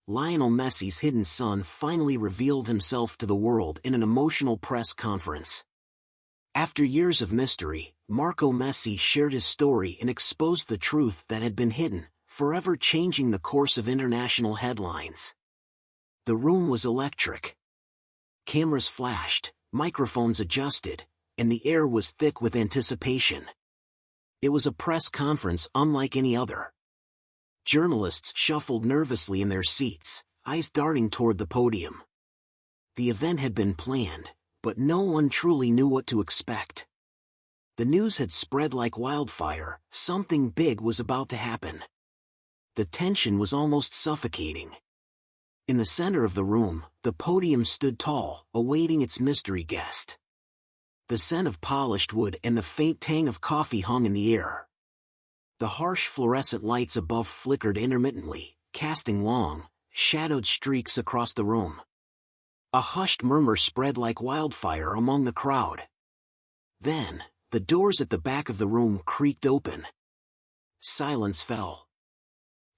Lionel Messi's hidden son finally revealed himself to the world in an emotional press conference. After years of mystery, Marco Messi shared his story and exposed the truth that had been hidden, forever changing the course of international headlines. The room was electric. Cameras flashed, microphones adjusted, and the air was thick with anticipation. It was a press conference unlike any other. Journalists shuffled nervously in their seats, eyes darting toward the podium. The event had been planned, but no one truly knew what to expect. The news had spread like wildfire, something big was about to happen. The tension was almost suffocating. In the center of the room, the podium stood tall, awaiting its mystery guest. The scent of polished wood and the faint tang of coffee hung in the air. The harsh fluorescent lights above flickered intermittently, casting long, shadowed streaks across the room. A hushed murmur spread like wildfire among the crowd. Then, the doors at the back of the room creaked open. Silence fell.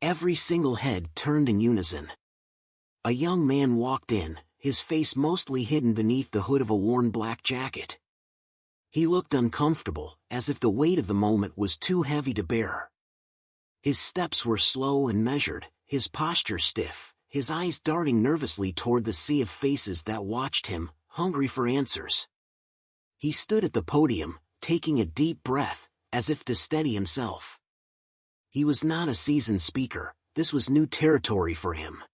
Every single head turned in unison. A young man walked in, his face mostly hidden beneath the hood of a worn black jacket. He looked uncomfortable, as if the weight of the moment was too heavy to bear. His steps were slow and measured, his posture stiff, his eyes darting nervously toward the sea of faces that watched him, hungry for answers. He stood at the podium, taking a deep breath, as if to steady himself. He was not a seasoned speaker, this was new territory for him.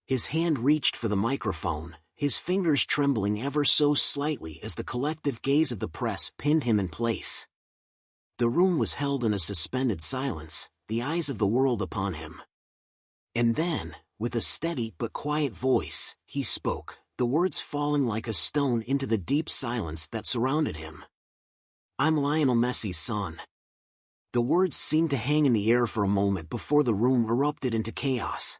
His hand reached for the microphone, his fingers trembling ever so slightly as the collective gaze of the press pinned him in place. The room was held in a suspended silence, the eyes of the world upon him. And then, with a steady but quiet voice, he spoke, the words falling like a stone into the deep silence that surrounded him. "I'm Lionel Messi's son." The words seemed to hang in the air for a moment before the room erupted into chaos.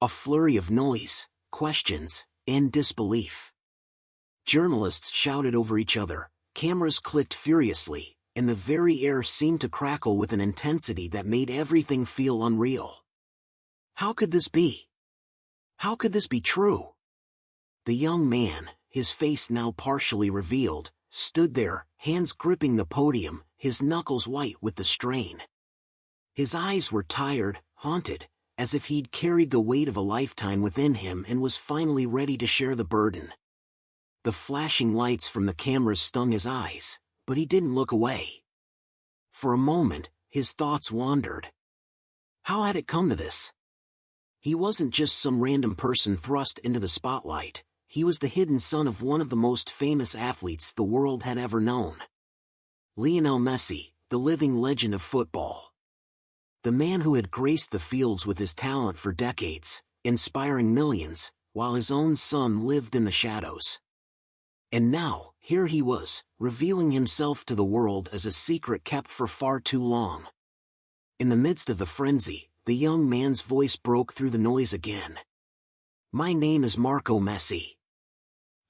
A flurry of noise, questions, and disbelief. Journalists shouted over each other, cameras clicked furiously, and the very air seemed to crackle with an intensity that made everything feel unreal. How could this be? How could this be true? The young man, his face now partially revealed, stood there, hands gripping the podium, his knuckles white with the strain. His eyes were tired, haunted, as if he'd carried the weight of a lifetime within him and was finally ready to share the burden. The flashing lights from the cameras stung his eyes, but he didn't look away. For a moment, his thoughts wandered. How had it come to this? He wasn't just some random person thrust into the spotlight, he was the hidden son of one of the most famous athletes the world had ever known. Lionel Messi, the living legend of football. The man who had graced the fields with his talent for decades, inspiring millions, while his own son lived in the shadows. And now, here he was, revealing himself to the world as a secret kept for far too long. In the midst of the frenzy, the young man's voice broke through the noise again. "My name is Marco Messi."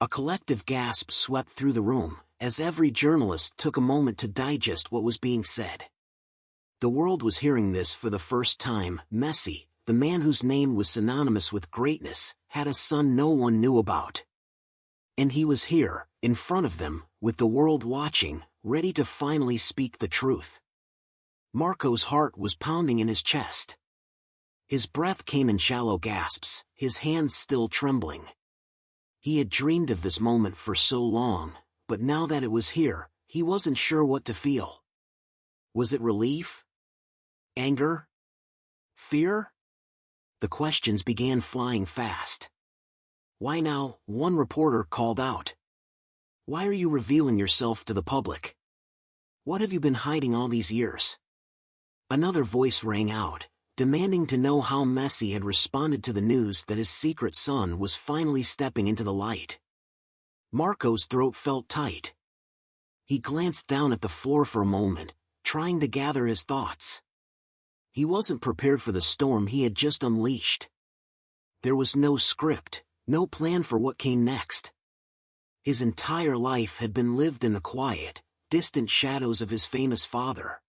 A collective gasp swept through the room, as every journalist took a moment to digest what was being said. The world was hearing this for the first time. Messi, the man whose name was synonymous with greatness, had a son no one knew about. And he was here, in front of them, with the world watching, ready to finally speak the truth. Marco's heart was pounding in his chest. His breath came in shallow gasps, his hands still trembling. He had dreamed of this moment for so long, but now that it was here, he wasn't sure what to feel. Was it relief? Anger? Fear? The questions began flying fast. "Why now?" one reporter called out. "Why are you revealing yourself to the public? What have you been hiding all these years?" Another voice rang out, demanding to know how Messi had responded to the news that his secret son was finally stepping into the light. Marco's throat felt tight. He glanced down at the floor for a moment, trying to gather his thoughts. He wasn't prepared for the storm he had just unleashed. There was no script, no plan for what came next. His entire life had been lived in the quiet, distant shadows of his famous father.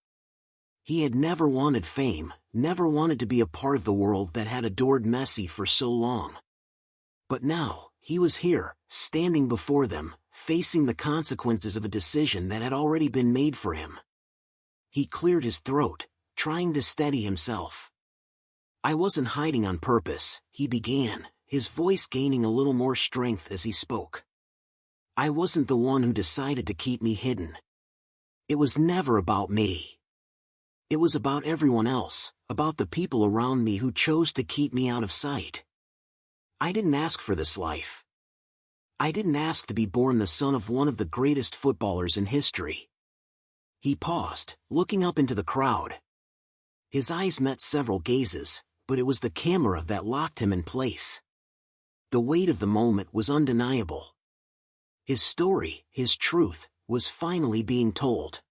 He had never wanted fame, never wanted to be a part of the world that had adored Messi for so long. But now, he was here, standing before them, facing the consequences of a decision that had already been made for him. He cleared his throat, trying to steady himself. "I wasn't hiding on purpose," he began, his voice gaining a little more strength as he spoke. "I wasn't the one who decided to keep me hidden. It was never about me. It was about everyone else, about the people around me who chose to keep me out of sight. I didn't ask for this life. I didn't ask to be born the son of one of the greatest footballers in history." He paused, looking up into the crowd. His eyes met several gazes, but it was the camera that locked him in place. The weight of the moment was undeniable. His story, his truth, was finally being told.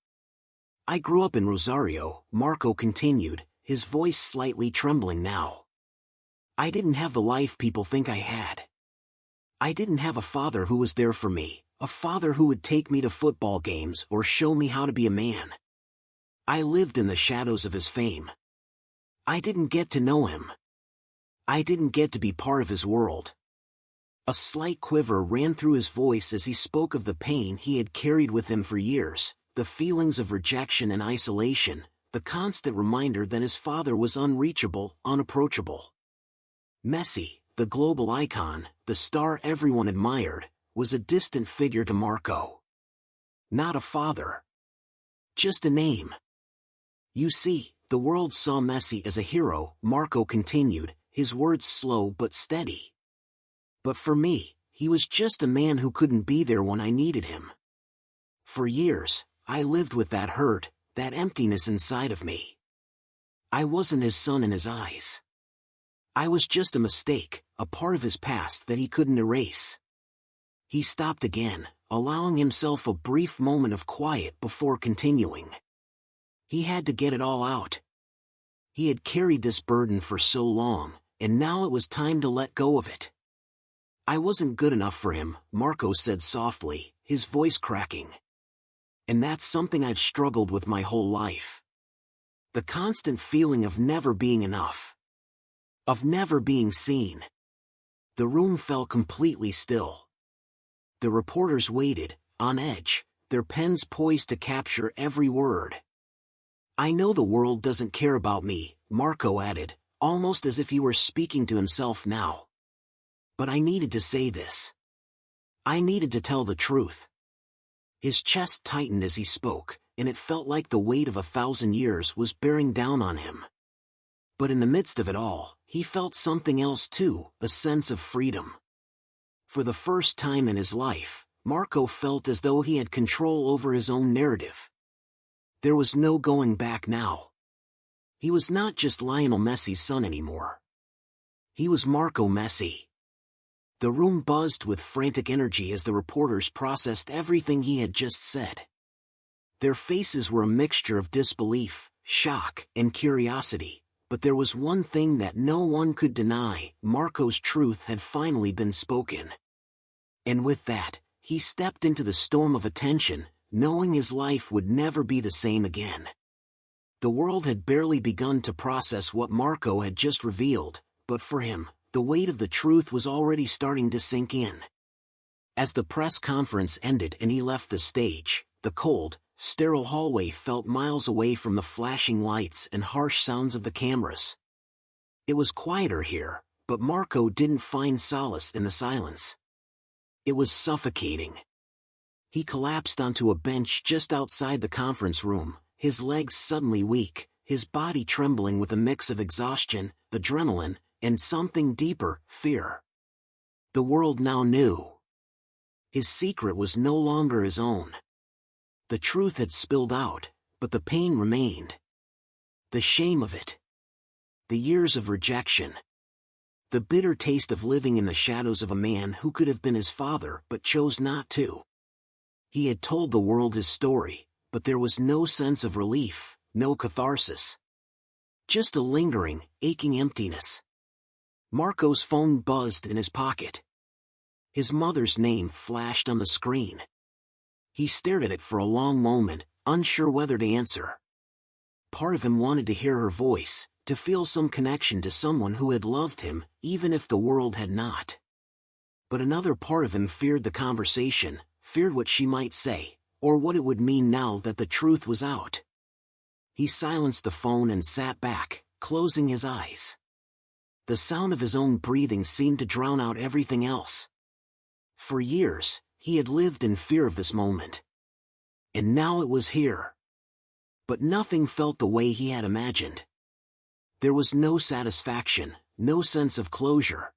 "I grew up in Rosario," Marco continued, his voice slightly trembling now. "I didn't have the life people think I had. I didn't have a father who was there for me, a father who would take me to football games or show me how to be a man. I lived in the shadows of his fame. I didn't get to know him. I didn't get to be part of his world." A slight quiver ran through his voice as he spoke of the pain he had carried with him for years, the feelings of rejection and isolation, the constant reminder that his father was unreachable, unapproachable. Messi, the global icon, the star everyone admired, was a distant figure to Marco. Not a father. Just a name. "You see, the world saw Messi as a hero," Marco continued, his words slow but steady. "But for me, he was just a man who couldn't be there when I needed him. For years, I lived with that hurt, that emptiness inside of me. I wasn't his son in his eyes. I was just a mistake, a part of his past that he couldn't erase." He stopped again, allowing himself a brief moment of quiet before continuing. He had to get it all out. He had carried this burden for so long, and now it was time to let go of it. "I wasn't good enough for him," Marco said softly, his voice cracking. "And that's something I've struggled with my whole life. The constant feeling of never being enough. Of never being seen." The room fell completely still. The reporters waited, on edge, their pens poised to capture every word. "I know the world doesn't care about me," Marco added, almost as if he were speaking to himself now. "But I needed to say this. I needed to tell the truth." His chest tightened as he spoke, and it felt like the weight of 1,000 years was bearing down on him. But in the midst of it all, he felt something else too, a sense of freedom. For the first time in his life, Marco felt as though he had control over his own narrative. There was no going back now. He was not just Lionel Messi's son anymore. He was Marco Messi. The room buzzed with frantic energy as the reporters processed everything he had just said. Their faces were a mixture of disbelief, shock, and curiosity, but there was one thing that no one could deny: Marco's truth had finally been spoken. And with that, he stepped into the storm of attention, knowing his life would never be the same again. The world had barely begun to process what Marco had just revealed, but for him, the weight of the truth was already starting to sink in. As the press conference ended and he left the stage, the cold, sterile hallway felt miles away from the flashing lights and harsh sounds of the cameras. It was quieter here, but Marco didn't find solace in the silence. It was suffocating. He collapsed onto a bench just outside the conference room, his legs suddenly weak, his body trembling with a mix of exhaustion, adrenaline, and something deeper, fear. The world now knew. His secret was no longer his own. The truth had spilled out, but the pain remained. The shame of it. The years of rejection. The bitter taste of living in the shadows of a man who could have been his father but chose not to. He had told the world his story, but there was no sense of relief, no catharsis. Just a lingering, aching emptiness. Marco's phone buzzed in his pocket. His mother's name flashed on the screen. He stared at it for a long moment, unsure whether to answer. Part of him wanted to hear her voice, To feel some connection to someone who had loved him, even if the world had not. But another part of him feared the conversation, feared what she might say, or what it would mean now that the truth was out. He silenced the phone and sat back, closing his eyes. The sound of his own breathing seemed to drown out everything else. For years, he had lived in fear of this moment. And now it was here. But nothing felt the way he had imagined. There was no satisfaction, no sense of closure.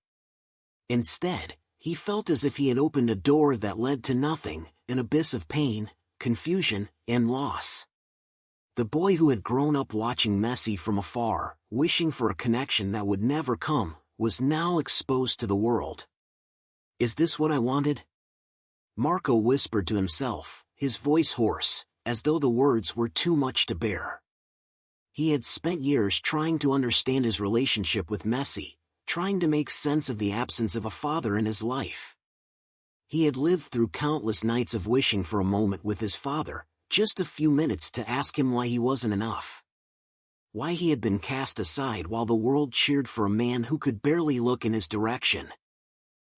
Instead, he felt as if he had opened a door that led to nothing, an abyss of pain, confusion, and loss. The boy who had grown up watching Messi from afar, wishing for a connection that would never come, was now exposed to the world. Is this what I wanted? Marco whispered to himself, his voice hoarse, as though the words were too much to bear. He had spent years trying to understand his relationship with Messi, trying to make sense of the absence of a father in his life. He had lived through countless nights of wishing for a moment with his father, just a few minutes to ask him why he wasn't enough. Why he had been cast aside while the world cheered for a man who could barely look in his direction.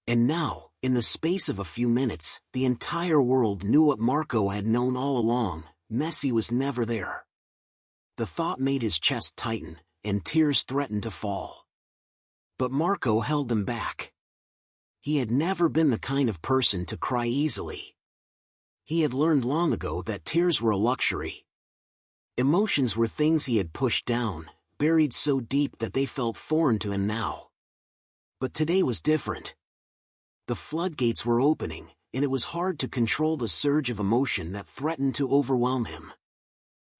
And now, in the space of a few minutes, the entire world knew what Marco had known all along: Messi was never there. The thought made his chest tighten, and tears threatened to fall. But Marco held them back. He had never been the kind of person to cry easily. He had learned long ago that tears were a luxury. Emotions were things he had pushed down, buried so deep that they felt foreign to him now. But today was different. The floodgates were opening, and it was hard to control the surge of emotion that threatened to overwhelm him.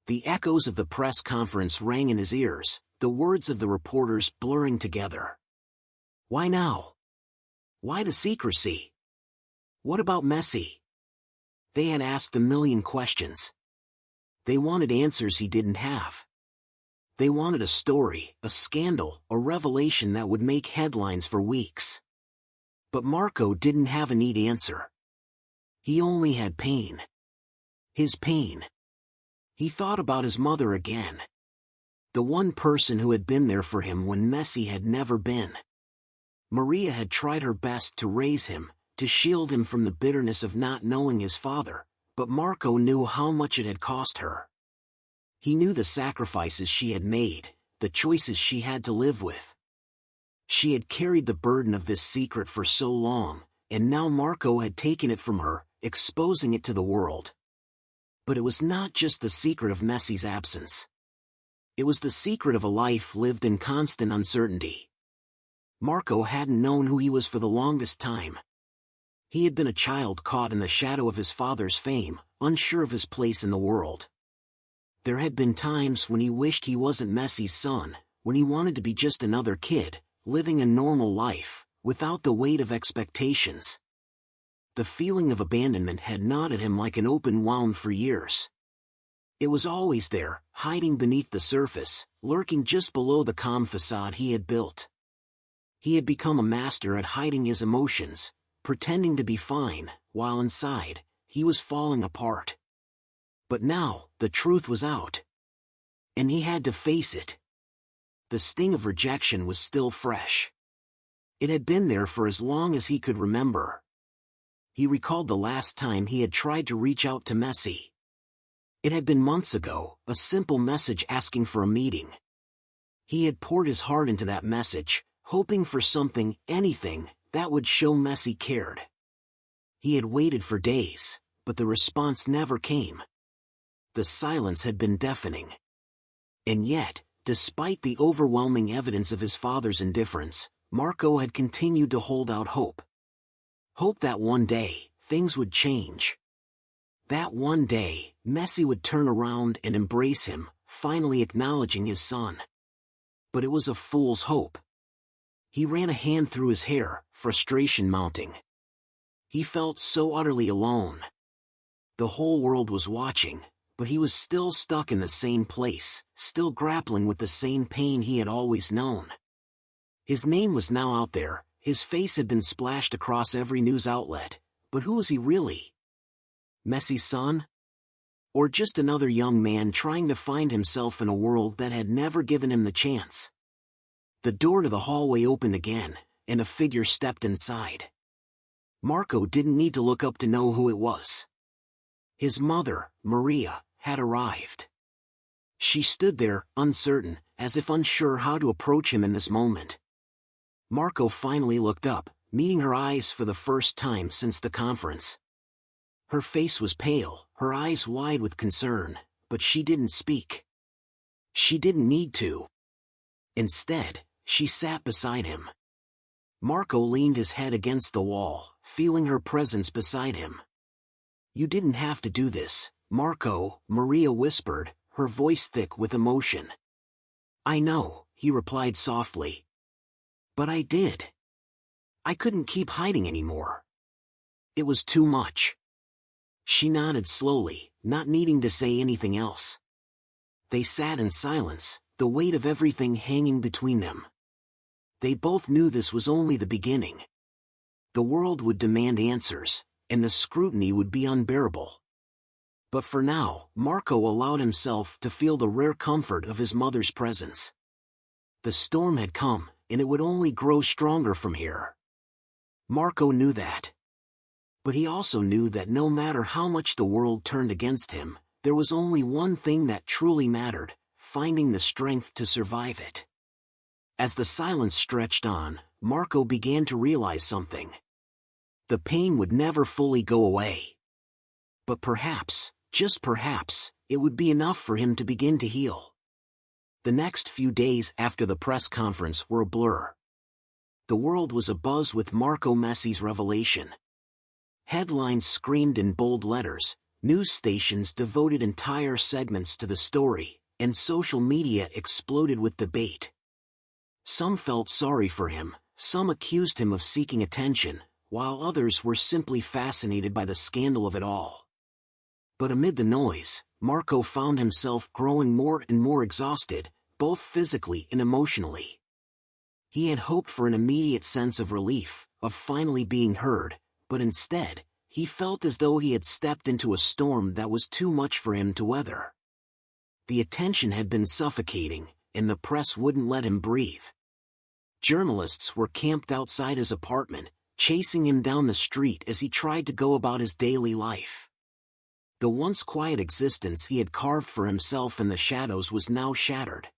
The echoes of the press conference rang in his ears, the words of the reporters blurring together. Why now? Why the secrecy? What about Messi? They had asked a million questions. They wanted answers he didn't have. They wanted a story, a scandal, a revelation that would make headlines for weeks. But Marco didn't have a neat answer. He only had pain. His pain. He thought about his mother again. The one person who had been there for him when Messi had never been. Maria had tried her best to raise him, to shield him from the bitterness of not knowing his father, but Marco knew how much it had cost her. He knew the sacrifices she had made, the choices she had to live with. She had carried the burden of this secret for so long, and now Marco had taken it from her, exposing it to the world. But it was not just the secret of Messi's absence. It was the secret of a life lived in constant uncertainty. Marco hadn't known who he was for the longest time. He had been a child caught in the shadow of his father's fame, unsure of his place in the world. There had been times when he wished he wasn't Messi's son, when he wanted to be just another kid, living a normal life, without the weight of expectations. The feeling of abandonment had gnawed at him like an open wound for years. It was always there, hiding beneath the surface, lurking just below the calm facade he had built. He had become a master at hiding his emotions, pretending to be fine, while inside, he was falling apart. But now, the truth was out. And he had to face it. The sting of rejection was still fresh. It had been there for as long as he could remember. He recalled the last time he had tried to reach out to Messi. It had been months ago, a simple message asking for a meeting. He had poured his heart into that message, hoping for something, anything, that would show Messi cared. He had waited for days, but the response never came. The silence had been deafening. And yet, despite the overwhelming evidence of his father's indifference, Marco had continued to hold out hope. Hope that one day, things would change. That one day, Messi would turn around and embrace him, finally acknowledging his son. But it was a fool's hope. He ran a hand through his hair, frustration mounting. He felt so utterly alone. The whole world was watching, but he was still stuck in the same place, still grappling with the same pain he had always known. His name was now out there, his face had been splashed across every news outlet, but who was he really? Messi's son? Or just another young man trying to find himself in a world that had never given him the chance? The door to the hallway opened again, and a figure stepped inside. Marco didn't need to look up to know who it was. His mother, Maria, had arrived. She stood there, uncertain, as if unsure how to approach him in this moment. Marco finally looked up, meeting her eyes for the first time since the conference. Her face was pale, her eyes wide with concern, but she didn't speak. She didn't need to. Instead, she sat beside him. Marco leaned his head against the wall, feeling her presence beside him. "You didn't have to do this, Marco," Maria whispered, her voice thick with emotion. "I know," he replied softly. "But I did. I couldn't keep hiding anymore. It was too much." She nodded slowly, not needing to say anything else. They sat in silence, the weight of everything hanging between them. They both knew this was only the beginning. The world would demand answers, and the scrutiny would be unbearable. But for now, Marco allowed himself to feel the rare comfort of his mother's presence. The storm had come, and it would only grow stronger from here. Marco knew that. But he also knew that no matter how much the world turned against him, there was only one thing that truly mattered: finding the strength to survive it. As the silence stretched on, Marco began to realize something. The pain would never fully go away. But perhaps, just perhaps, it would be enough for him to begin to heal. The next few days after the press conference were a blur. The world was abuzz with Marco Messi's revelation. Headlines screamed in bold letters, news stations devoted entire segments to the story, and social media exploded with debate. Some felt sorry for him, some accused him of seeking attention, while others were simply fascinated by the scandal of it all. But amid the noise, Marco found himself growing more and more exhausted, both physically and emotionally. He had hoped for an immediate sense of relief, of finally being heard, but instead, he felt as though he had stepped into a storm that was too much for him to weather. The attention had been suffocating, and the press wouldn't let him breathe. Journalists were camped outside his apartment, chasing him down the street as he tried to go about his daily life. The once quiet existence he had carved for himself in the shadows was now shattered.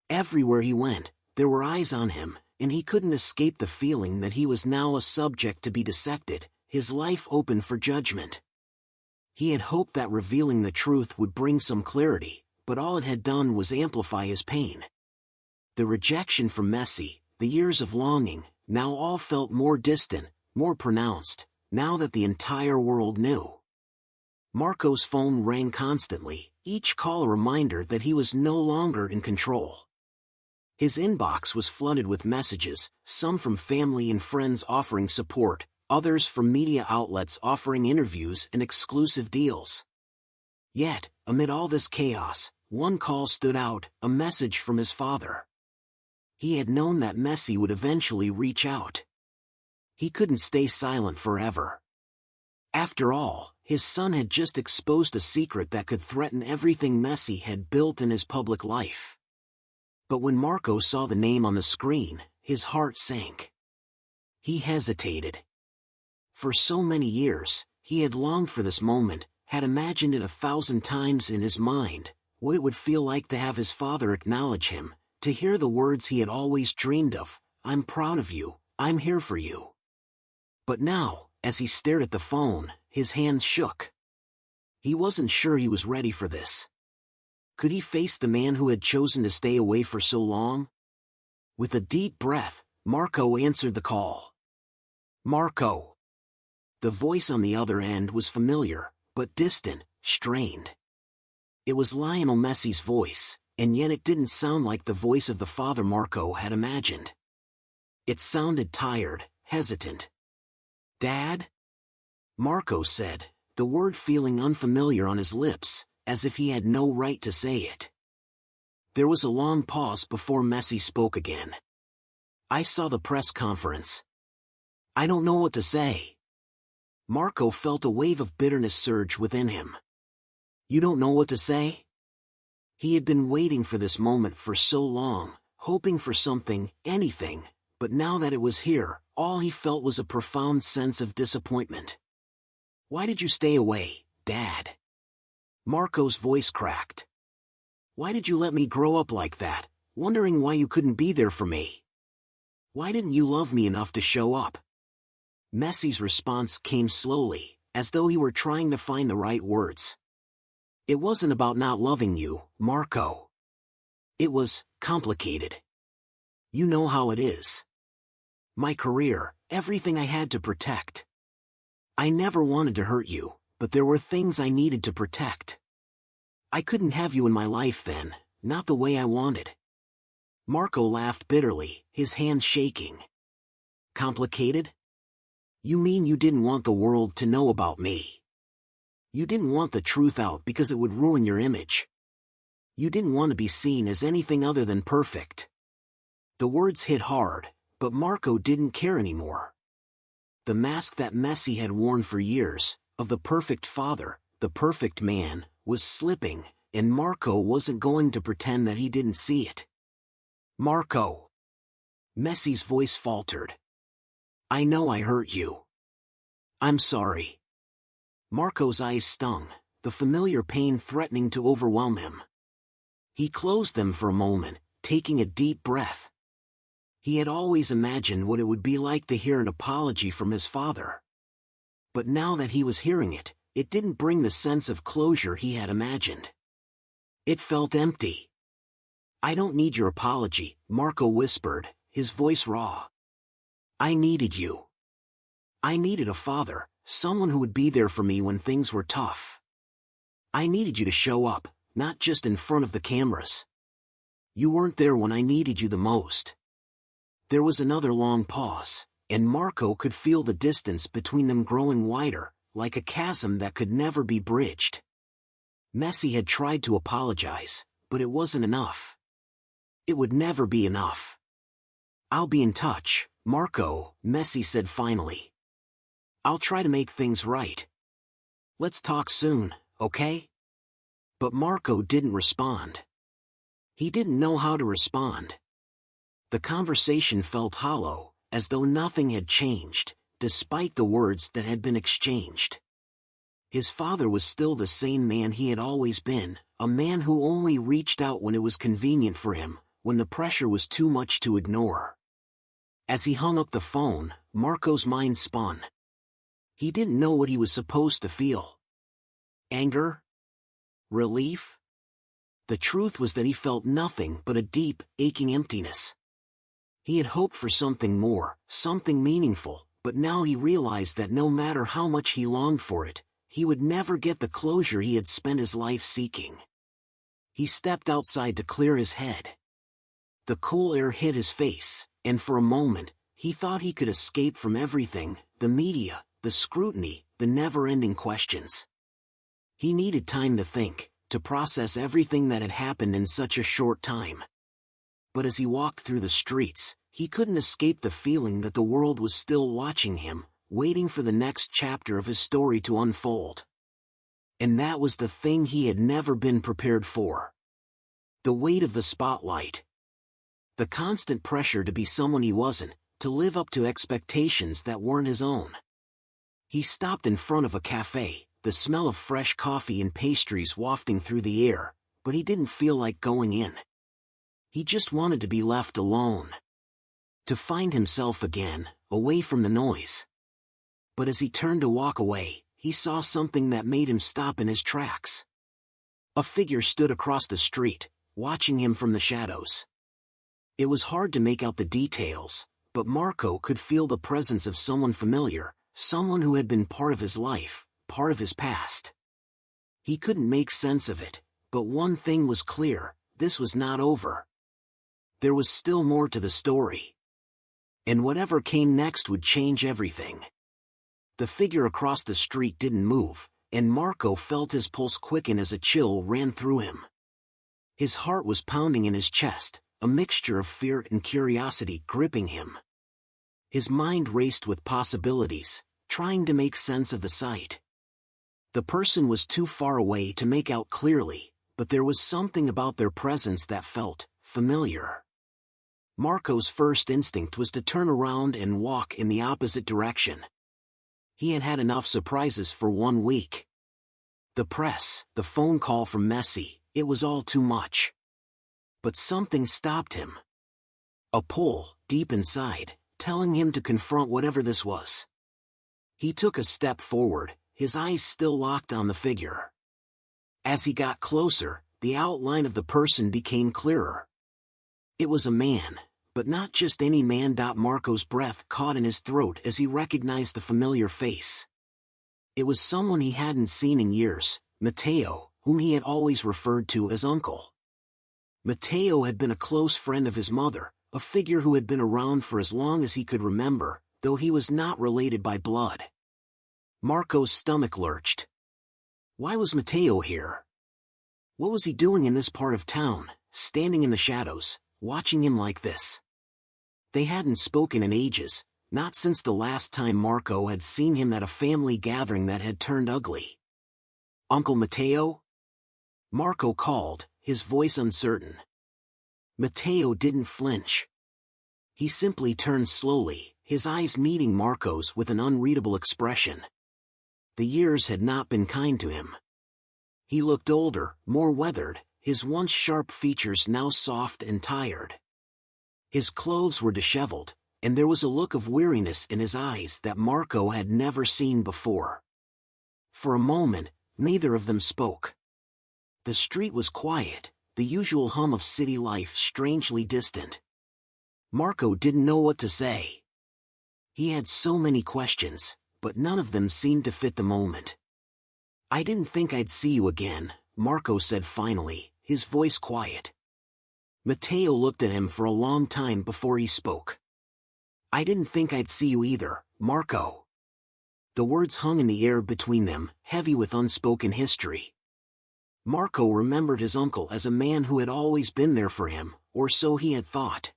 Everywhere he went, there were eyes on him, and he couldn't escape the feeling that he was now a subject to be dissected, his life open for judgment. He had hoped that revealing the truth would bring some clarity, but all it had done was amplify his pain. The rejection from Messi, the years of longing, now all felt more distant, more pronounced, now that the entire world knew. Marco's phone rang constantly, each call a reminder that he was no longer in control. His inbox was flooded with messages, some from family and friends offering support, others from media outlets offering interviews and exclusive deals. Yet, amid all this chaos, one call stood out, a message from his father. He had known that Messi would eventually reach out. He couldn't stay silent forever. After all, his son had just exposed a secret that could threaten everything Messi had built in his public life. But when Marco saw the name on the screen, his heart sank. He hesitated. For so many years, he had longed for this moment, had imagined it 1,000 times in his mind, what it would feel like to have his father acknowledge him, to hear the words he had always dreamed of: "I'm proud of you, I'm here for you." But now, as he stared at the phone, his hands shook. He wasn't sure he was ready for this. Could he face the man who had chosen to stay away for so long? With a deep breath, Marco answered the call. "Marco." The voice on the other end was familiar, but distant, strained. It was Lionel Messi's voice, and yet it didn't sound like the voice of the father Marco had imagined. It sounded tired, hesitant. "Dad?" Marco said, the word feeling unfamiliar on his lips, as if he had no right to say it. There was a long pause before Messi spoke again. "I saw the press conference. I don't know what to say." Marco felt a wave of bitterness surge within him. You don't know what to say? He had been waiting for this moment for so long, hoping for something, anything, but now that it was here, all he felt was a profound sense of disappointment. Why did you stay away, Dad? Marco's voice cracked. Why did you let me grow up like that, wondering why you couldn't be there for me? Why didn't you love me enough to show up? Messi's response came slowly, as though he were trying to find the right words. It wasn't about not loving you, Marco. It was complicated. You know how it is. My career, everything I had to protect. I never wanted to hurt you, but there were things I needed to protect. I couldn't have you in my life then, not the way I wanted. Marco laughed bitterly, his hands shaking. Complicated? You mean you didn't want the world to know about me? You didn't want the truth out because it would ruin your image. You didn't want to be seen as anything other than perfect. The words hit hard, but Marco didn't care anymore. The mask that Messi had worn for years, of the perfect father, the perfect man, was slipping, and Marco wasn't going to pretend that he didn't see it. Marco. Messi's voice faltered. I know I hurt you. I'm sorry. Marco's eyes stung, the familiar pain threatening to overwhelm him. He closed them for a moment, taking a deep breath. He had always imagined what it would be like to hear an apology from his father. But now that he was hearing it, it didn't bring the sense of closure he had imagined. It felt empty. I don't need your apology, Marco whispered, his voice raw. I needed you. I needed a father, someone who would be there for me when things were tough. I needed you to show up, not just in front of the cameras. You weren't there when I needed you the most. There was another long pause, and Marco could feel the distance between them growing wider, like a chasm that could never be bridged. Messi had tried to apologize, but it wasn't enough. It would never be enough. I'll be in touch, Marco, Messi said finally. I'll try to make things right. Let's talk soon, okay? But Marco didn't respond. He didn't know how to respond. The conversation felt hollow, as though nothing had changed, despite the words that had been exchanged. His father was still the same man he had always been, a man who only reached out when it was convenient for him, when the pressure was too much to ignore. As he hung up the phone, Marco's mind spun. He didn't know what he was supposed to feel. Anger? Relief? The truth was that he felt nothing but a deep, aching emptiness. He had hoped for something more, something meaningful, but now he realized that no matter how much he longed for it, he would never get the closure he had spent his life seeking. He stepped outside to clear his head. The cool air hit his face, and for a moment, he thought he could escape from everything, the media, the scrutiny, the never-ending questions. He needed time to think, to process everything that had happened in such a short time. But as he walked through the streets, he couldn't escape the feeling that the world was still watching him, waiting for the next chapter of his story to unfold. And that was the thing he had never been prepared for. The weight of the spotlight. The constant pressure to be someone he wasn't, to live up to expectations that weren't his own. He stopped in front of a cafe, the smell of fresh coffee and pastries wafting through the air, but he didn't feel like going in. He just wanted to be left alone. To find himself again, away from the noise. But as he turned to walk away, he saw something that made him stop in his tracks. A figure stood across the street, watching him from the shadows. It was hard to make out the details, but Marco could feel the presence of someone familiar, someone who had been part of his life, part of his past. He couldn't make sense of it, but one thing was clear, this was not over. There was still more to the story. And whatever came next would change everything. The figure across the street didn't move, and Marco felt his pulse quicken as a chill ran through him. His heart was pounding in his chest, a mixture of fear and curiosity gripping him. His mind raced with possibilities, trying to make sense of the sight. The person was too far away to make out clearly, but there was something about their presence that felt familiar. Marco's first instinct was to turn around and walk in the opposite direction. He had had enough surprises for 1 week. The press, the phone call from Messi, it was all too much. But something stopped him. A pull, deep inside, telling him to confront whatever this was. He took a step forward, his eyes still locked on the figure. As he got closer, the outline of the person became clearer. It was a man, but not just any man. Marco's breath caught in his throat as he recognized the familiar face. It was someone he hadn't seen in years, Matteo, whom he had always referred to as Uncle. Matteo had been a close friend of his mother, a figure who had been around for as long as he could remember, though he was not related by blood. Marco's stomach lurched. Why was Matteo here? What was he doing in this part of town, standing in the shadows, watching him like this? They hadn't spoken in ages, not since the last time Marco had seen him at a family gathering that had turned ugly. Uncle Matteo? Marco called, his voice uncertain. Matteo didn't flinch. He simply turned slowly, his eyes meeting Marco's with an unreadable expression. The years had not been kind to him. He looked older, more weathered, his once sharp features now soft and tired. His clothes were disheveled, and there was a look of weariness in his eyes that Marco had never seen before. For a moment, neither of them spoke. The street was quiet, the usual hum of city life strangely distant. Marco didn't know what to say. He had so many questions, but none of them seemed to fit the moment. I didn't think I'd see you again, Marco said finally, his voice quiet. Matteo looked at him for a long time before he spoke. I didn't think I'd see you either, Marco. The words hung in the air between them, heavy with unspoken history. Marco remembered his uncle as a man who had always been there for him, or so he had thought.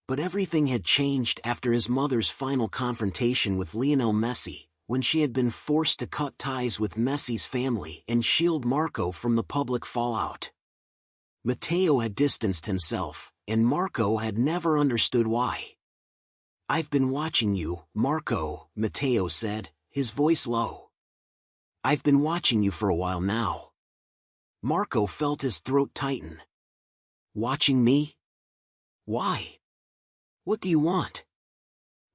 But everything had changed after his mother's final confrontation with Lionel Messi, when she had been forced to cut ties with Messi's family and shield Marco from the public fallout. Matteo had distanced himself, and Marco had never understood why. I've been watching you, Marco, Matteo said, his voice low. I've been watching you for a while now. Marco felt his throat tighten. Watching me? Why? What do you want?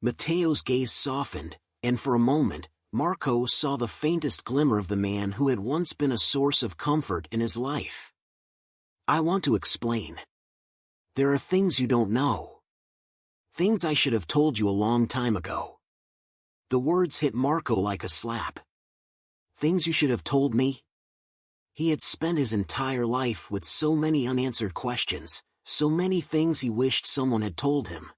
Matteo's gaze softened, and for a moment, Marco saw the faintest glimmer of the man who had once been a source of comfort in his life. I want to explain. There are things you don't know. Things I should have told you a long time ago. The words hit Marco like a slap. Things you should have told me? He had spent his entire life with so many unanswered questions, so many things he wished someone had told him.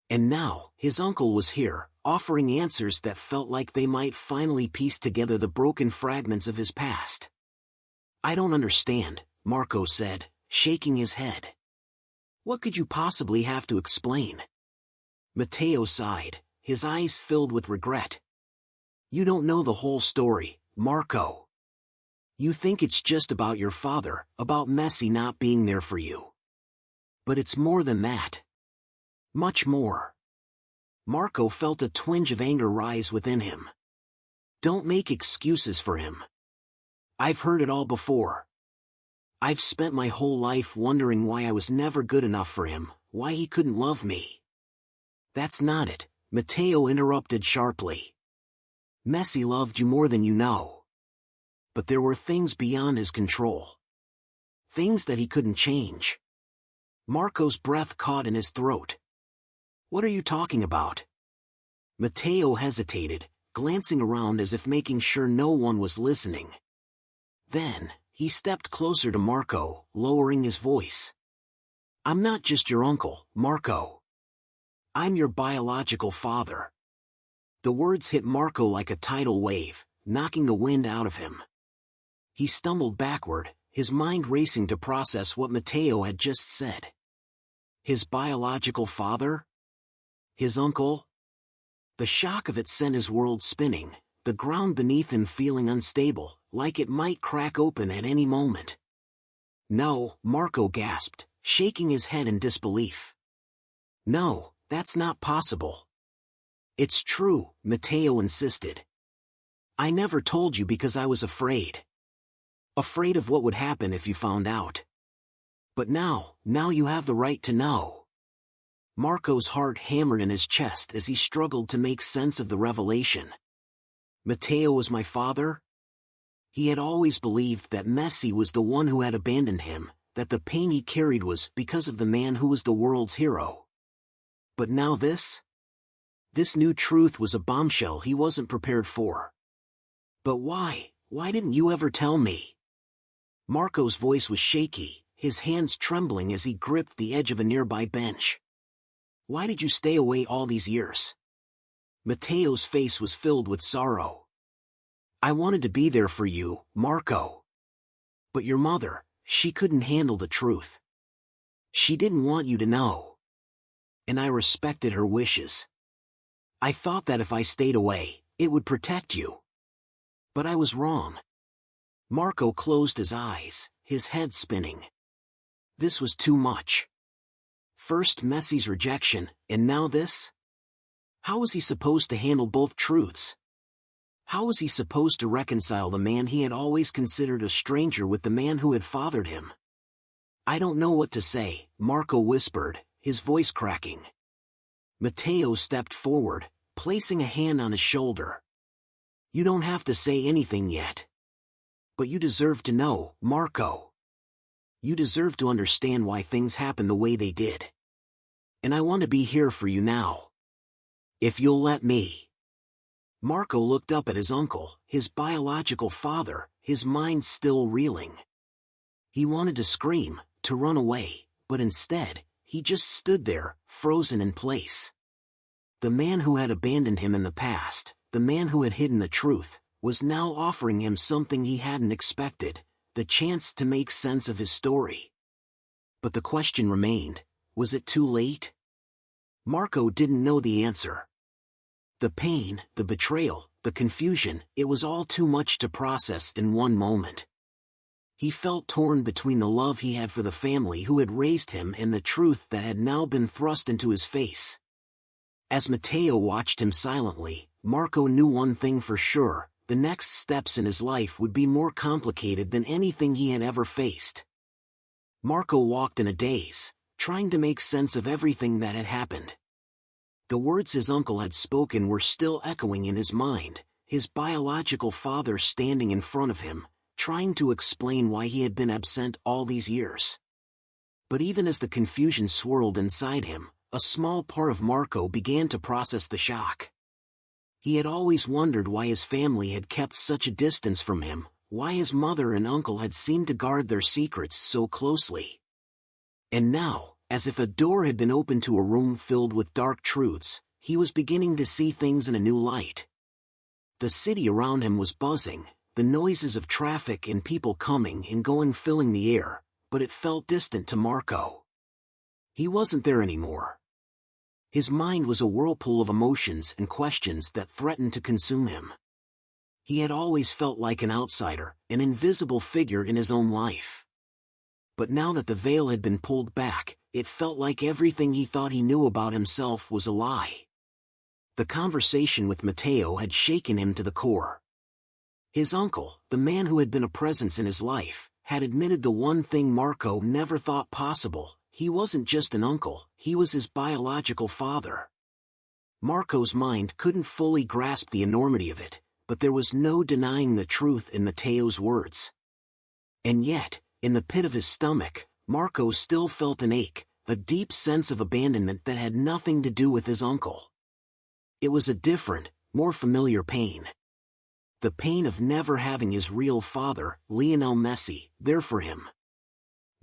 And now, his uncle was here, offering answers that felt like they might finally piece together the broken fragments of his past. I don't understand, Marco said, shaking his head. What could you possibly have to explain? Matteo sighed, his eyes filled with regret. You don't know the whole story, Marco. You think it's just about your father, about Messi not being there for you. But it's more than that. Much more. Marco felt a twinge of anger rise within him. Don't make excuses for him. I've heard it all before. I've spent my whole life wondering why I was never good enough for him, why he couldn't love me. That's not it, Matteo interrupted sharply. Messi loved you more than you know. But there were things beyond his control. Things that he couldn't change. Marco's breath caught in his throat. What are you talking about? Matteo hesitated, glancing around as if making sure no one was listening. Then, he stepped closer to Marco, lowering his voice. I'm not just your uncle, Marco. I'm your biological father. The words hit Marco like a tidal wave, knocking the wind out of him. He stumbled backward, his mind racing to process what Matteo had just said. His biological father? His uncle? The shock of it sent his world spinning, the ground beneath him feeling unstable, like it might crack open at any moment. "No," Marco gasped, shaking his head in disbelief. "No, that's not possible." "It's true," Matteo insisted. "I never told you because I was afraid. Afraid of what would happen if you found out. But now you have the right to know." Marco's heart hammered in his chest as he struggled to make sense of the revelation. Matteo was my father? He had always believed that Messi was the one who had abandoned him, that the pain he carried was because of the man who was the world's hero. But now this? This new truth was a bombshell he wasn't prepared for. "But why? Why didn't you ever tell me?" Marco's voice was shaky, his hands trembling as he gripped the edge of a nearby bench. "Why did you stay away all these years?" Matteo's face was filled with sorrow. "I wanted to be there for you, Marco. But your mother, she couldn't handle the truth. She didn't want you to know. And I respected her wishes. I thought that if I stayed away, it would protect you. But I was wrong." Marco closed his eyes, his head spinning. This was too much. First Messi's rejection, and now this? How was he supposed to handle both truths? How was he supposed to reconcile the man he had always considered a stranger with the man who had fathered him? "I don't know what to say," Marco whispered, his voice cracking. Matteo stepped forward, placing a hand on his shoulder. "You don't have to say anything yet. But you deserve to know, Marco. You deserve to understand why things happened the way they did. And I want to be here for you now. If you'll let me." Marco looked up at his uncle, his biological father, his mind still reeling. He wanted to scream, to run away, but instead, he just stood there, frozen in place. The man who had abandoned him in the past, the man who had hidden the truth, was now offering him something he hadn't expected, the chance to make sense of his story. But the question remained, was it too late? Marco didn't know the answer. The pain, the betrayal, the confusion, it was all too much to process in one moment. He felt torn between the love he had for the family who had raised him and the truth that had now been thrust into his face. As Matteo watched him silently, Marco knew one thing for sure: the next steps in his life would be more complicated than anything he had ever faced. Marco walked in a daze, trying to make sense of everything that had happened. The words his uncle had spoken were still echoing in his mind, his biological father standing in front of him, trying to explain why he had been absent all these years. But even as the confusion swirled inside him, a small part of Marco began to process the shock. He had always wondered why his family had kept such a distance from him, why his mother and uncle had seemed to guard their secrets so closely. And now, as if a door had been opened to a room filled with dark truths, he was beginning to see things in a new light. The city around him was buzzing, the noises of traffic and people coming and going filling the air, but it felt distant to Marco. He wasn't there anymore. His mind was a whirlpool of emotions and questions that threatened to consume him. He had always felt like an outsider, an invisible figure in his own life. But now that the veil had been pulled back, it felt like everything he thought he knew about himself was a lie. The conversation with Matteo had shaken him to the core. His uncle, the man who had been a presence in his life, had admitted the one thing Marco never thought possible: he wasn't just an uncle, he was his biological father. Marco's mind couldn't fully grasp the enormity of it, but there was no denying the truth in Matteo's words. And yet, in the pit of his stomach, Marco still felt an ache, a deep sense of abandonment that had nothing to do with his uncle. It was a different, more familiar pain. The pain of never having his real father, Lionel Messi, there for him.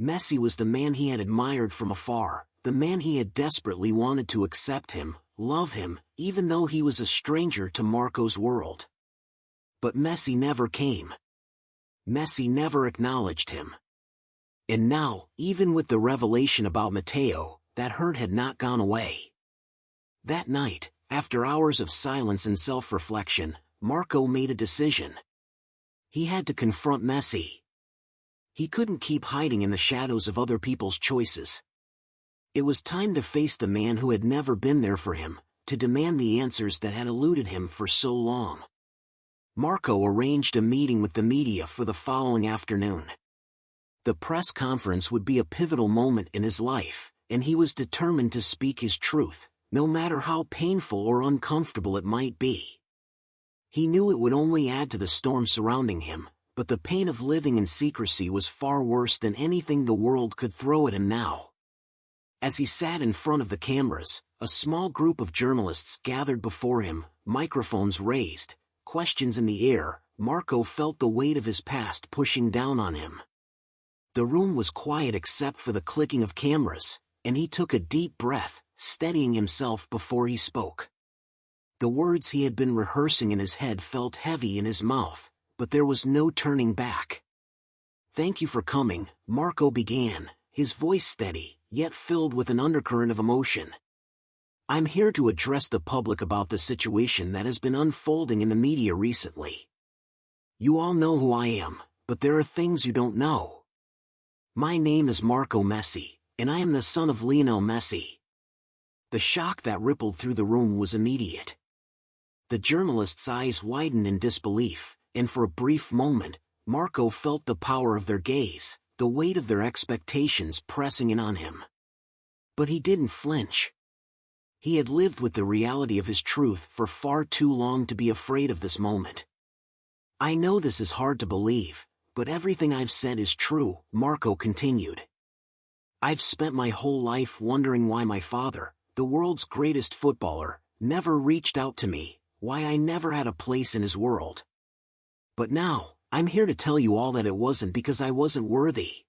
Messi was the man he had admired from afar, the man he had desperately wanted to accept him, love him, even though he was a stranger to Marco's world. But Messi never came. Messi never acknowledged him. And now, even with the revelation about Matteo, that hurt had not gone away. That night, after hours of silence and self-reflection, Marco made a decision. He had to confront Messi. He couldn't keep hiding in the shadows of other people's choices. It was time to face the man who had never been there for him, to demand the answers that had eluded him for so long. Marco arranged a meeting with the media for the following afternoon. The press conference would be a pivotal moment in his life, and he was determined to speak his truth, no matter how painful or uncomfortable it might be. He knew it would only add to the storm surrounding him, but the pain of living in secrecy was far worse than anything the world could throw at him now. As he sat in front of the cameras, a small group of journalists gathered before him, microphones raised, questions in the air. Marco felt the weight of his past pushing down on him. The room was quiet except for the clicking of cameras, and he took a deep breath, steadying himself before he spoke. The words he had been rehearsing in his head felt heavy in his mouth, but there was no turning back. "Thank you for coming," Marco began, his voice steady, yet filled with an undercurrent of emotion. "I'm here to address the public about the situation that has been unfolding in the media recently. You all know who I am, but there are things you don't know. My name is Marco Messi, and I am the son of Lionel Messi." The shock that rippled through the room was immediate. The journalists' eyes widened in disbelief, and for a brief moment, Marco felt the power of their gaze, the weight of their expectations pressing in on him. But he didn't flinch. He had lived with the reality of his truth for far too long to be afraid of this moment. "I know this is hard to believe, but everything I've said is true," Marco continued. "I've spent my whole life wondering why my father, the world's greatest footballer, never reached out to me, why I never had a place in his world. But now, I'm here to tell you all that it wasn't because I wasn't worthy.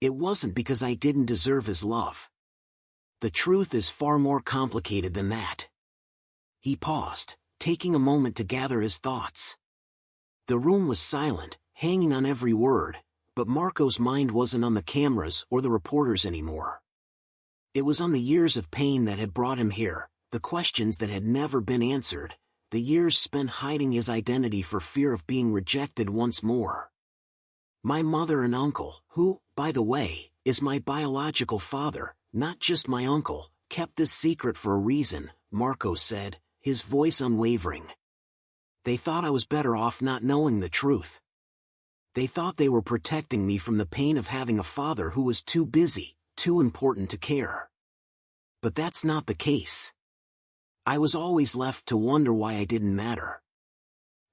It wasn't because I didn't deserve his love. The truth is far more complicated than that." He paused, taking a moment to gather his thoughts. The room was silent, hanging on every word, but Marco's mind wasn't on the cameras or the reporters anymore. It was on the years of pain that had brought him here, the questions that had never been answered, the years spent hiding his identity for fear of being rejected once more. "My mother and uncle, who, by the way, is my biological father, not just my uncle, kept this secret for a reason," Marco said, his voice unwavering. "They thought I was better off not knowing the truth. They thought they were protecting me from the pain of having a father who was too busy, too important to care. But that's not the case. I was always left to wonder why I didn't matter."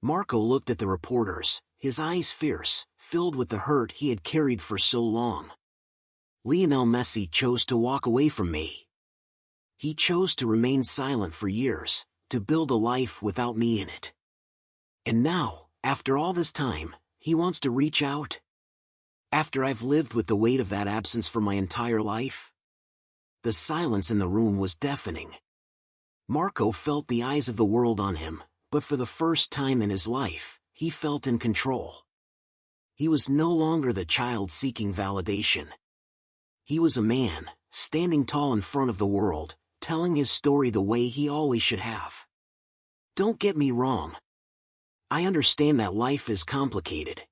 Marco looked at the reporters, his eyes fierce, filled with the hurt he had carried for so long. "Lionel Messi chose to walk away from me. He chose to remain silent for years, to build a life without me in it. And now, after all this time, he wants to reach out? After I've lived with the weight of that absence for my entire life?" The silence in the room was deafening. Marco felt the eyes of the world on him, but for the first time in his life, he felt in control. He was no longer the child seeking validation. He was a man, standing tall in front of the world, telling his story the way he always should have. "Don't get me wrong. I understand that life is complicated.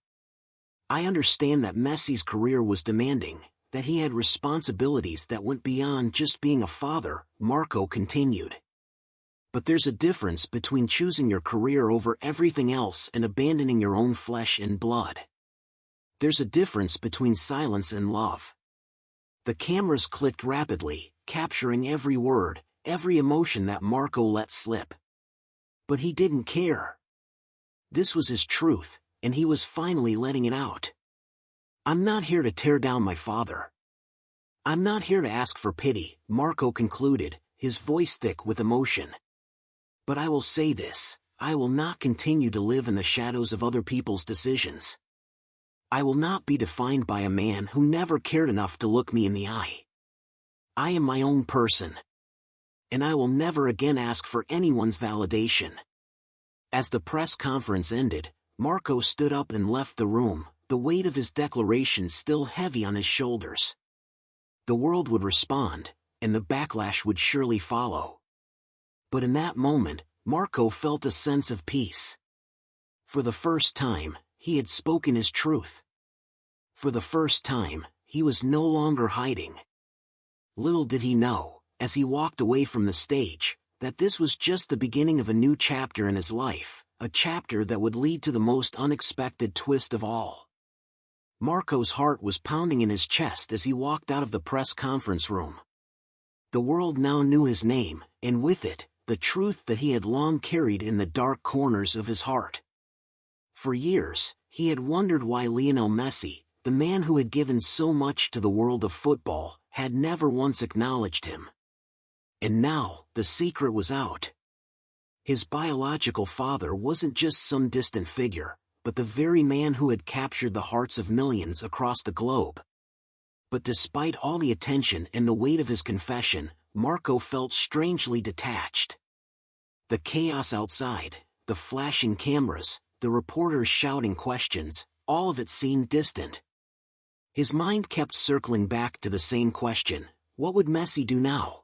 I understand that Messi's career was demanding, that he had responsibilities that went beyond just being a father," Marco continued. "But there's a difference between choosing your career over everything else and abandoning your own flesh and blood. There's a difference between silence and love." The cameras clicked rapidly, capturing every word, every emotion that Marco let slip. But he didn't care. This was his truth, and he was finally letting it out. "I'm not here to tear down my father. I'm not here to ask for pity," Marco concluded, his voice thick with emotion. "But I will say this, I will not continue to live in the shadows of other people's decisions. I will not be defined by a man who never cared enough to look me in the eye. I am my own person. And I will never again ask for anyone's validation." As the press conference ended, Marco stood up and left the room, the weight of his declaration still heavy on his shoulders. The world would respond, and the backlash would surely follow. But in that moment, Marco felt a sense of peace. For the first time, he had spoken his truth. For the first time, he was no longer hiding. Little did he know, as he walked away from the stage, that this was just the beginning of a new chapter in his life, a chapter that would lead to the most unexpected twist of all. Marco's heart was pounding in his chest as he walked out of the press conference room. The world now knew his name, and with it, the truth that he had long carried in the dark corners of his heart. For years, he had wondered why Lionel Messi, the man who had given so much to the world of football, had never once acknowledged him. And now, the secret was out. His biological father wasn't just some distant figure, but the very man who had captured the hearts of millions across the globe. But despite all the attention and the weight of his confession, Marco felt strangely detached. The chaos outside, the flashing cameras, the reporters shouting questions, all of it seemed distant. His mind kept circling back to the same question: what would Messi do now?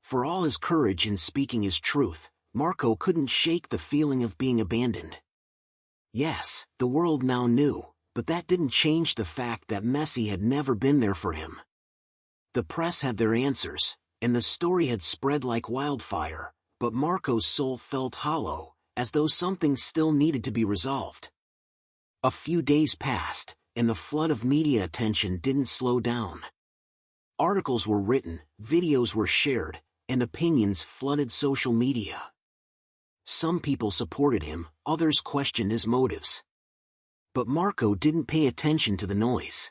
For all his courage in speaking his truth, Marco couldn't shake the feeling of being abandoned. Yes, the world now knew, but that didn't change the fact that Messi had never been there for him. The press had their answers, and the story had spread like wildfire, but Marco's soul felt hollow, as though something still needed to be resolved. A few days passed, and the flood of media attention didn't slow down. Articles were written, videos were shared, and opinions flooded social media. Some people supported him, others questioned his motives. But Marco didn't pay attention to the noise.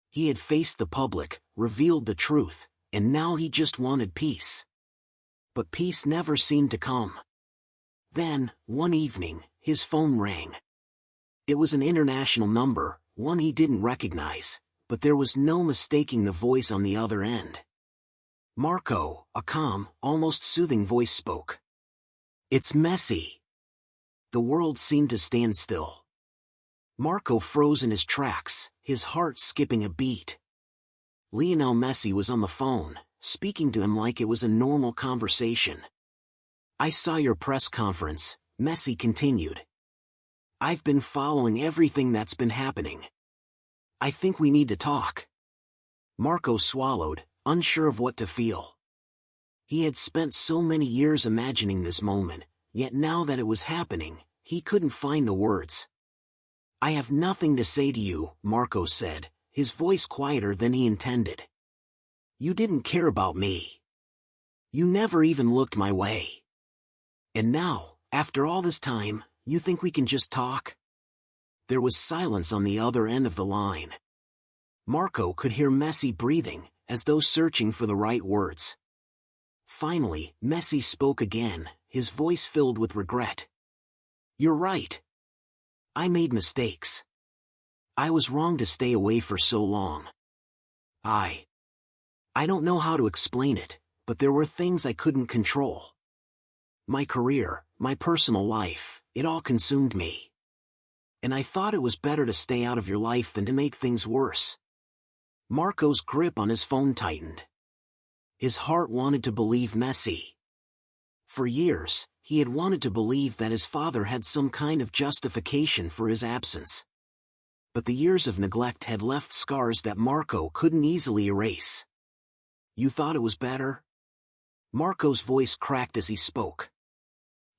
He had faced the public, revealed the truth, and now he just wanted peace. But peace never seemed to come. Then, one evening, his phone rang. It was an international number, one he didn't recognize, but there was no mistaking the voice on the other end. Marco, a calm, almost soothing voice spoke. "It's Messi." The world seemed to stand still. Marco froze in his tracks, his heart skipping a beat. Lionel Messi was on the phone, speaking to him like it was a normal conversation. "I saw your press conference," Messi continued. "I've been following everything that's been happening. I think we need to talk." Marco swallowed, unsure of what to feel. He had spent so many years imagining this moment, yet now that it was happening, he couldn't find the words. "I have nothing to say to you," Marco said, his voice quieter than he intended. "You didn't care about me. You never even looked my way. And now, after all this time, you think we can just talk?" There was silence on the other end of the line. Marco could hear Messi breathing, as though searching for the right words. Finally, Messi spoke again, his voice filled with regret. "You're right. I made mistakes. I was wrong to stay away for so long. I don't know how to explain it, but there were things I couldn't control. My career, my personal life, it all consumed me. And I thought it was better to stay out of your life than to make things worse." Marco's grip on his phone tightened. His heart wanted to believe Messi. For years, he had wanted to believe that his father had some kind of justification for his absence. But the years of neglect had left scars that Marco couldn't easily erase. "You thought it was better?" Marco's voice cracked as he spoke.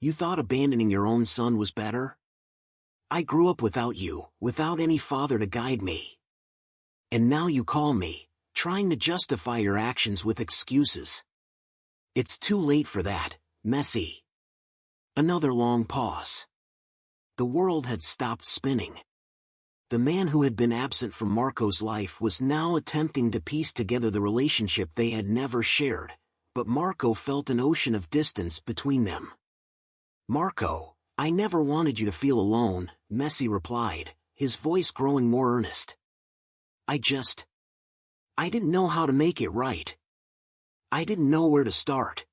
"You thought abandoning your own son was better? I grew up without you, without any father to guide me. And now you call me, trying to justify your actions with excuses. It's too late for that, Messi." Another long pause. The world had stopped spinning. The man who had been absent from Marco's life was now attempting to piece together the relationship they had never shared, but Marco felt an ocean of distance between them. "Marco, I never wanted you to feel alone," Messi replied, his voice growing more earnest. I didn't know how to make it right. I didn't know where to start."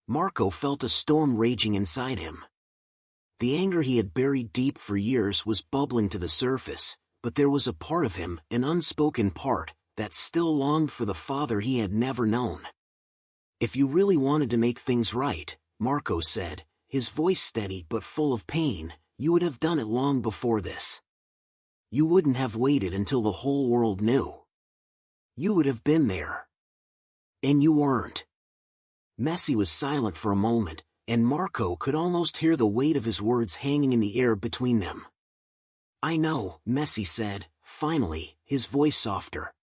Marco felt a storm raging inside him. The anger he had buried deep for years was bubbling to the surface, but there was a part of him, an unspoken part, that still longed for the father he had never known. "If you really wanted to make things right," Marco said, his voice steady but full of pain, you would have done it long before this. You wouldn't have waited until the whole world knew. You would have been there. And you weren't. Messi was silent for a moment, and Marco could almost hear the weight of his words hanging in the air between them. I know, Messi said, finally, his voice softer.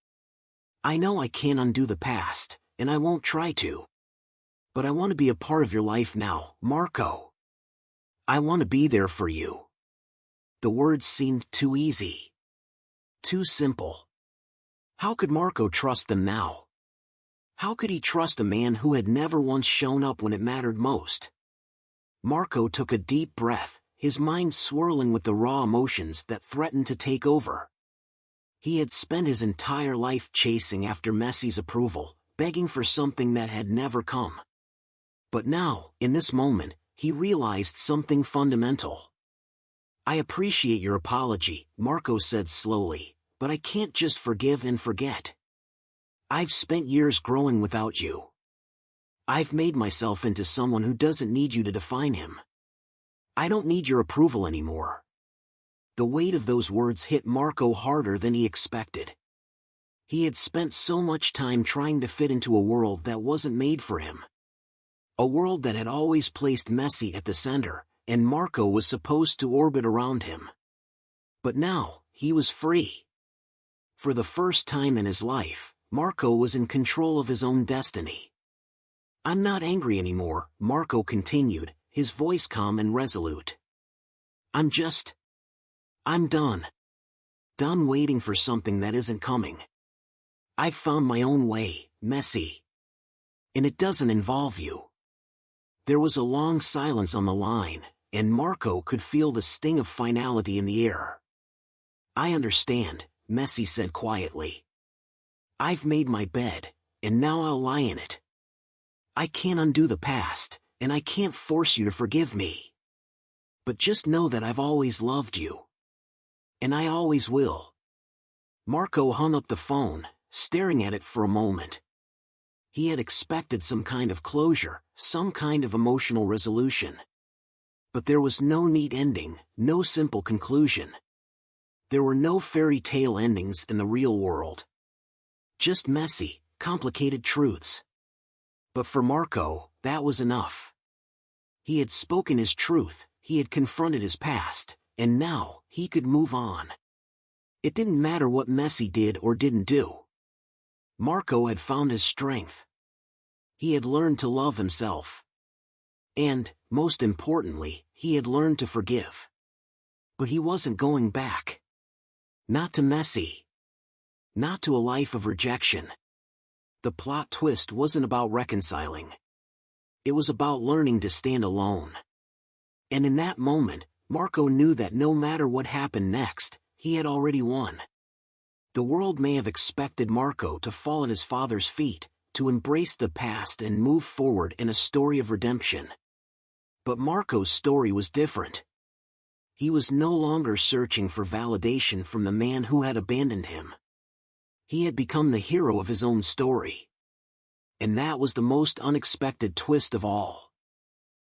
I know I can't undo the past, and I won't try to. But I want to be a part of your life now, Marco. I want to be there for you. The words seemed too easy. Too simple. How could Marco trust them now? How could he trust a man who had never once shown up when it mattered most? Marco took a deep breath, his mind swirling with the raw emotions that threatened to take over. He had spent his entire life chasing after Messi's approval, begging for something that had never come. But now, in this moment, he realized something fundamental. I appreciate your apology, Marco said slowly, but I can't just forgive and forget. I've spent years growing without you. I've made myself into someone who doesn't need you to define him. I don't need your approval anymore. The weight of those words hit Marco harder than he expected. He had spent so much time trying to fit into a world that wasn't made for him. A world that had always placed Messi at the center, and Marco was supposed to orbit around him. But now, he was free. For the first time in his life, Marco was in control of his own destiny. I'm not angry anymore, Marco continued, his voice calm and resolute. I'm done. Done waiting for something that isn't coming. I've found my own way, Messi. And it doesn't involve you. There was a long silence on the line, and Marco could feel the sting of finality in the air. I understand, Messi said quietly. I've made my bed, and now I'll lie in it. I can't undo the past, and I can't force you to forgive me. But just know that I've always loved you. And I always will. Marco hung up the phone, staring at it for a moment. He had expected some kind of closure, some kind of emotional resolution. But there was no neat ending, no simple conclusion. There were no fairy tale endings in the real world. Just messy, complicated truths. But for Marco, that was enough. He had spoken his truth, he had confronted his past, and now, he could move on. It didn't matter what Messi did or didn't do. Marco had found his strength. He had learned to love himself. And, most importantly, he had learned to forgive. But he wasn't going back. Not to Messi. Not to a life of rejection. The plot twist wasn't about reconciling. It was about learning to stand alone. And in that moment, Marco knew that no matter what happened next, he had already won. The world may have expected Marco to fall at his father's feet, to embrace the past and move forward in a story of redemption. But Marco's story was different. He was no longer searching for validation from the man who had abandoned him. He had become the hero of his own story. And that was the most unexpected twist of all.